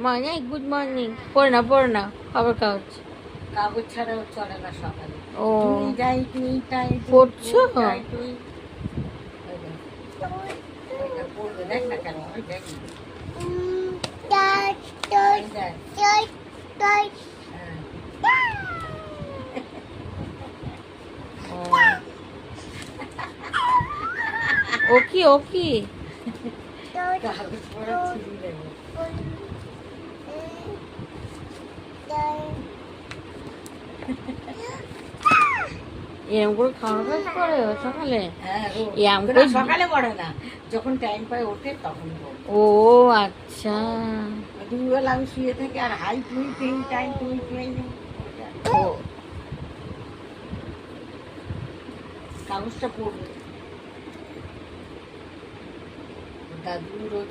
Morning, good morning. পড়ে না খবর কাগজ। কাগজ ছাড়াও চলে না সকালে। ও টুই যাই টুই টাই পড়ছো? টুই এটা পড়বে, দেখ না কেন ওই দেখ এই দেখ। হ্যাঁ। ও কি ও কি? কাগজ পড়া ছিঁড়ি দেবে। এরকম করে খাওয়ানো কাজ করে ও সকালে? হ্যাঁ, এরম না, করে সকালে পড়ে না, যখন টাইম পায় ওঠে তখন পড়ে। ও আচ্ছা। দুবেলা আমি শুয়ে থাকি আর হাই টুই টুই টাইম টুই টুই ও কাগজটা পড়বে। দাদু রোজ